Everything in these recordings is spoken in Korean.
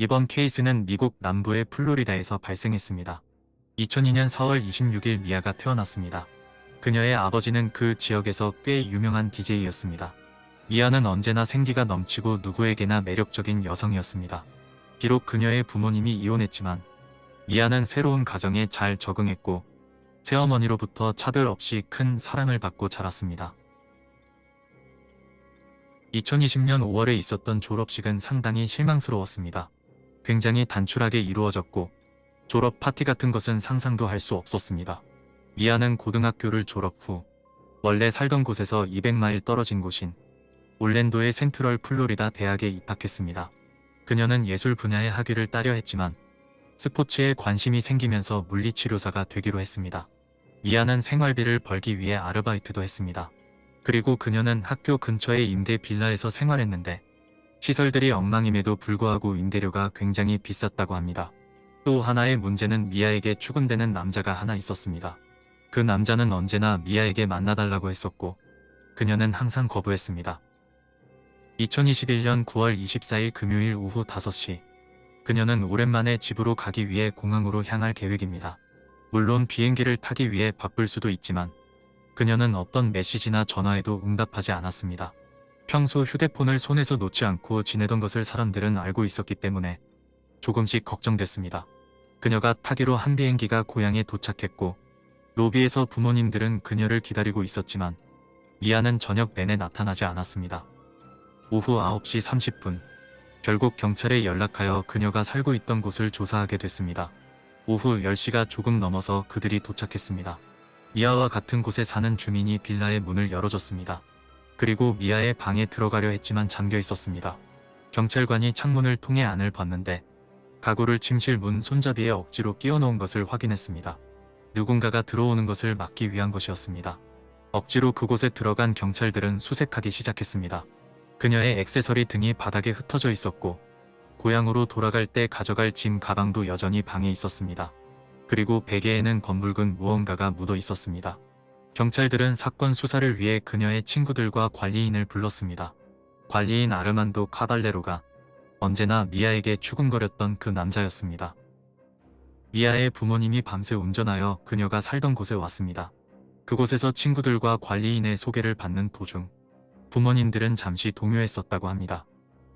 이번 케이스는 미국 남부의 플로리다에서 발생했습니다. 2002년 4월 26일 미아가 태어났습니다. 그녀의 아버지는 그 지역에서 꽤 유명한 DJ였습니다. 미아는 언제나 생기가 넘치고 누구에게나 매력적인 여성이었습니다. 비록 그녀의 부모님이 이혼했지만 미아는 새로운 가정에 잘 적응했고 새어머니로부터 차별 없이 큰 사랑을 받고 자랐습니다. 2020년 5월에 있었던 졸업식은 상당히 실망스러웠습니다. 굉장히 단출하게 이루어졌고 졸업 파티 같은 것은 상상도 할 수 없었습니다. 미아는 고등학교를 졸업 후 원래 살던 곳에서 200마일 떨어진 곳인 올랜도의 센트럴 플로리다 대학에 입학했습니다. 그녀는 예술 분야의 학위를 따려 했지만 스포츠에 관심이 생기면서 물리치료사가 되기로 했습니다. 미아는 생활비를 벌기 위해 아르바이트도 했습니다. 그리고 그녀는 학교 근처의 임대 빌라에서 생활했는데 시설들이 엉망임에도 불구하고 임대료가 굉장히 비쌌다고 합니다. 또 하나의 문제는 미아에게 추근되는 남자가 하나 있었습니다. 그 남자는 언제나 미아에게 만나달라고 했었고 그녀는 항상 거부했습니다. 2021년 9월 24일 금요일 오후 5시 그녀는 오랜만에 집으로 가기 위해 공항으로 향할 계획입니다. 물론 비행기를 타기 위해 바쁠 수도 있지만 그녀는 어떤 메시지나 전화에도 응답하지 않았습니다. 평소 휴대폰을 손에서 놓지 않고 지내던 것을 사람들은 알고 있었기 때문에 조금씩 걱정됐습니다. 그녀가 타기로 한 비행기가 고향에 도착했고 로비에서 부모님들은 그녀를 기다리고 있었지만 미아는 저녁 내내 나타나지 않았습니다. 오후 9시 30분 결국 경찰에 연락하여 그녀가 살고 있던 곳을 조사하게 됐습니다. 오후 10시가 조금 넘어서 그들이 도착했습니다. 미아와 같은 곳에 사는 주민이 빌라의 문을 열어줬습니다. 그리고 미아의 방에 들어가려 했지만 잠겨 있었습니다. 경찰관이 창문을 통해 안을 봤는데 가구를 침실 문 손잡이에 억지로 끼워놓은 것을 확인했습니다. 누군가가 들어오는 것을 막기 위한 것이었습니다. 억지로 그곳에 들어간 경찰들은 수색하기 시작했습니다. 그녀의 액세서리 등이 바닥에 흩어져 있었고 고향으로 돌아갈 때 가져갈 짐 가방도 여전히 방에 있었습니다. 그리고 베개에는 검붉은 무언가가 묻어 있었습니다. 경찰들은 사건 수사를 위해 그녀의 친구들과 관리인을 불렀습니다. 관리인 아르만도 카발레로가 언제나 미아에게 추궁거렸던 그 남자였습니다. 미아의 부모님이 밤새 운전하여 그녀가 살던 곳에 왔습니다. 그곳에서 친구들과 관리인의 소개를 받는 도중 부모님들은 잠시 동요했었다고 합니다.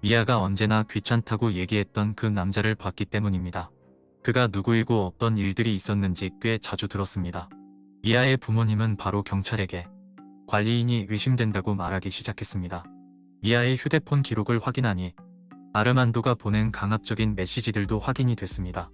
미아가 언제나 귀찮다고 얘기했던 그 남자를 봤기 때문입니다. 그가 누구이고 어떤 일들이 있었는지 꽤 자주 들었습니다. 미아의 부모님은 바로 경찰에게 관리인이 의심된다고 말하기 시작했습니다. 미아의 휴대폰 기록을 확인하니 아르만도가 보낸 강압적인 메시지들도 확인이 됐습니다.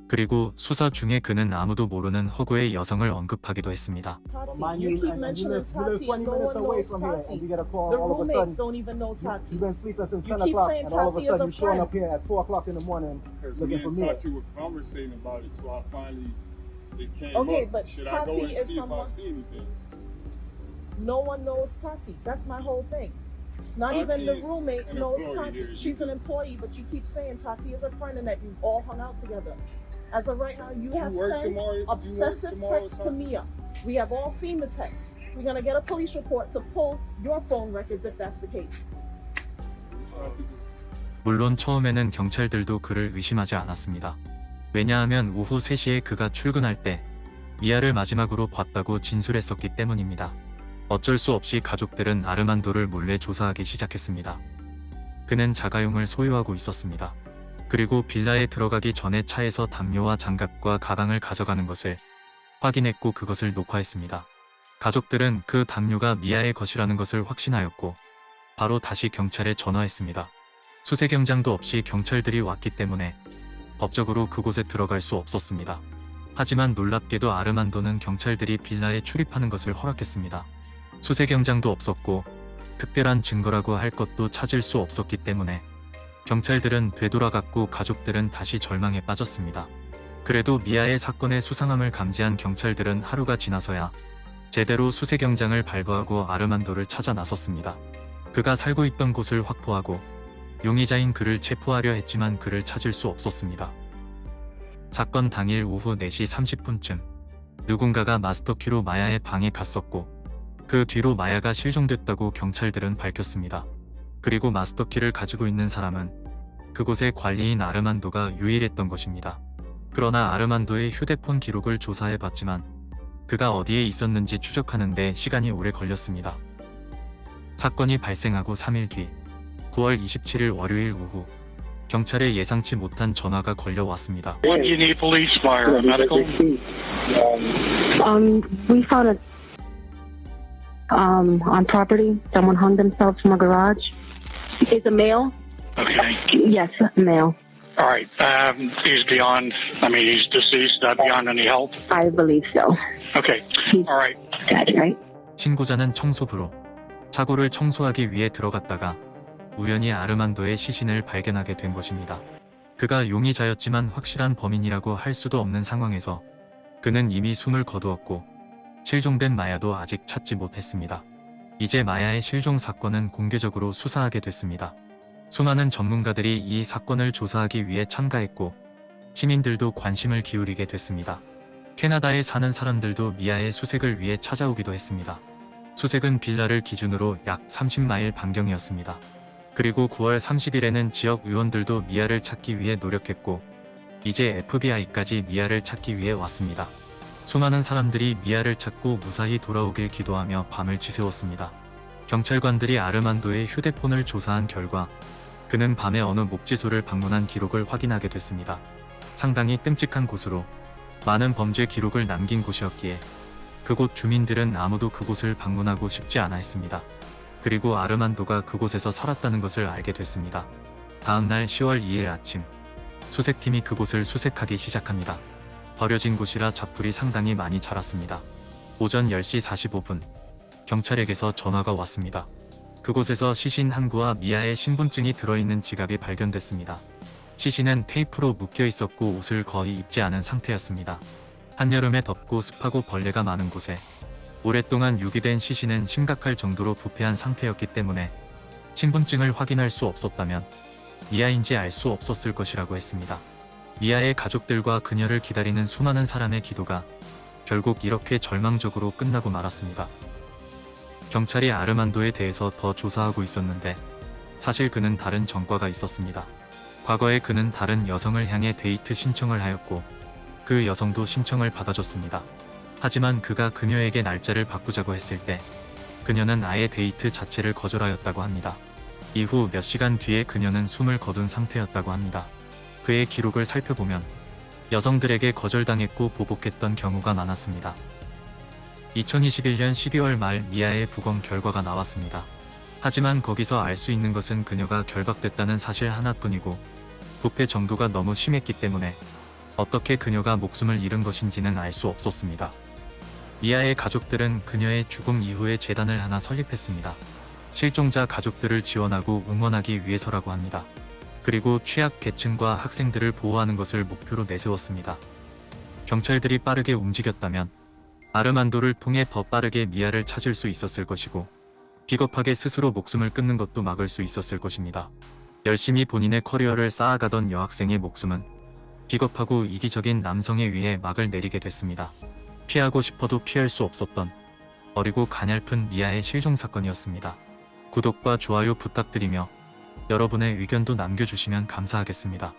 그리고 수사 중에 그는 아무도 모르는 허구의 여성을 언급하기도 했습니다. Tati, you keep mentioning Tati and no one knows Tati. The roommates don't even know Tati. You've been sleeping since You 10 keep o'clock, saying and all of a Tati is sudden a you're showing friend. up here at 4 o'clock in the morning Because looking me for and me. Tati were conversating about it, so I finally it came Okay, up. but Should I go Tati and is see if I someone- see anything? No one knows Tati. That's my whole thing. Not Tati even the is roommate an knows employee Tati. here. She's an employee, but you keep saying Tati is a friend and that you all hung out together. As of right now, you have work sent tomorrow? You work obsessive tomorrow, texts to Tati? Mia. We have all seen the texts. We're gonna get a police report to pull your phone records if that's the case. What you have to do? 물론 처음에는 경찰들도 그를 의심하지 않았습니다. 왜냐하면 오후 3시에 그가 출근할 때 미아를 마지막으로 봤다고 진술했었기 때문입니다. 어쩔 수 없이 가족들은 아르만도를 몰래 조사하기 시작했습니다. 그는 자가용을 소유하고 있었습니다. 그리고 빌라에 들어가기 전에 차에서 담요와 장갑과 가방을 가져가는 것을 확인했고 그것을 녹화했습니다. 가족들은 그 담요가 미아의 것이라는 것을 확신하였고 바로 다시 경찰에 전화했습니다. 수색영장도 없이 경찰들이 왔기 때문에 법적으로 그곳에 들어갈 수 없었습니다. 하지만 놀랍게도 아르만도는 경찰들이 빌라에 출입하는 것을 허락했습니다. 수색영장도 없었고 특별한 증거라고 할 것도 찾을 수 없었기 때문에 경찰들은 되돌아갔고 가족들은 다시 절망에 빠졌습니다. 그래도 미아의 사건의 수상함을 감지한 경찰들은 하루가 지나서야 제대로 수색영장을 발부하고 아르만도를 찾아 나섰습니다. 그가 살고 있던 곳을 확보하고 용의자인 그를 체포하려 했지만 그를 찾을 수 없었습니다. 사건 당일 오후 4시 30분쯤 누군가가 마스터키로 마야의 방에 갔었고 그 뒤로 마야가 실종됐다고 경찰들은 밝혔습니다. 그리고 마스터키를 가지고 있는 사람은 그곳의 관리인 아르만도가 유일했던 것입니다. 그러나 아르만도의 휴대폰 기록을 조사해봤지만 그가 어디에 있었는지 추적하는데 시간이 오래 걸렸습니다. 사건이 발생하고 3일 뒤 9월 27일 월요일 오후 경찰에 예상치 못한 전화가 걸려왔습니다. What do you need police, fire, medical? We found it on property. Someone hung themselves from a garage. Is a male? Okay. Yes, male. All right. He's beyond, he's deceased, beyond any help? I believe so. Okay. He's All right. dead, right? 신고자는 청소부로 차고를 청소하기 위해 들어갔다가 우연히 아르만도의 시신을 발견하게 된 것입니다. 그가 용의자였지만 확실한 범인이라고 할 수도 없는 상황에서 그는 이미 숨을 거두었고 실종된 마야도 아직 찾지 못했습니다. 이제 마야의 실종 사건은 공개적으로 수사하게 됐습니다. 수많은 전문가들이 이 사건을 조사하기 위해 참가했고 시민들도 관심을 기울이게 됐습니다. 캐나다에 사는 사람들도 미아의 수색을 위해 찾아오기도 했습니다. 수색은 빌라를 기준으로 약 30마일 반경이었습니다. 그리고 9월 30일에는 지역 의원들도 미아를 찾기 위해 노력했고 이제 FBI까지 미아를 찾기 위해 왔습니다. 수많은 사람들이 미아를 찾고 무사히 돌아오길 기도하며 밤을 지새웠습니다. 경찰관들이 아르만도의 휴대폰을 조사한 결과 그는 밤에 어느 목지소를 방문한 기록을 확인하게 됐습니다. 상당히 끔찍한 곳으로 많은 범죄 기록을 남긴 곳이었기에 그곳 주민들은 아무도 그곳을 방문하고 싶지 않아 했습니다. 그리고 아르만도가 그곳에서 살았다는 것을 알게 됐습니다. 다음 날 10월 2일 아침 수색팀이 그곳을 수색하기 시작합니다. 버려진 곳이라 잡풀이 상당히 많이 자랐습니다. 오전 10시 45분 경찰에게서 전화가 왔습니다. 그곳에서 시신 한 구와 미아의 신분증이 들어있는 지갑이 발견됐습니다. 시신은 테이프로 묶여 있었고 옷을 거의 입지 않은 상태였습니다. 한여름에 덥고 습하고 벌레가 많은 곳에 오랫동안 유기된 시신은 심각할 정도로 부패한 상태였기 때문에 신분증을 확인할 수 없었다면 미아인지 알 수 없었을 것이라고 했습니다. 미아의 가족들과 그녀를 기다리는 수많은 사람의 기도가 결국 이렇게 절망적으로 끝나고 말았습니다. 경찰이 아르만도에 대해서 더 조사하고 있었는데 사실 그는 다른 전과가 있었습니다. 과거에 그는 다른 여성을 향해 데이트 신청을 하였고 그 여성도 신청을 받아줬습니다. 하지만 그가 그녀에게 날짜를 바꾸자고 했을 때 그녀는 아예 데이트 자체를 거절하였다고 합니다. 이후 몇 시간 뒤에 그녀는 숨을 거둔 상태였다고 합니다. 그의 기록을 살펴보면 여성들에게 거절당했고 보복했던 경우가 많았습니다. 2021년 12월 말 미아의 부검 결과가 나왔습니다. 하지만 거기서 알 수 있는 것은 그녀가 결박됐다는 사실 하나뿐이고 부패 정도가 너무 심했기 때문에 어떻게 그녀가 목숨을 잃은 것인지는 알 수 없었습니다. 미아의 가족들은 그녀의 죽음 이후에 재단을 하나 설립했습니다. 실종자 가족들을 지원하고 응원하기 위해서라고 합니다. 그리고 취약 계층과 학생들을 보호하는 것을 목표로 내세웠습니다. 경찰들이 빠르게 움직였다면 아르만도를 통해 더 빠르게 미아를 찾을 수 있었을 것이고 비겁하게 스스로 목숨을 끊는 것도 막을 수 있었을 것입니다. 열심히 본인의 커리어를 쌓아가던 여학생의 목숨은 비겁하고 이기적인 남성에 의해 막을 내리게 됐습니다. 피하고 싶어도 피할 수 없었던 어리고 가냘픈 미아의 실종 사건이었습니다. 구독과 좋아요 부탁드리며 여러분의 의견도 남겨주시면 감사하겠습니다.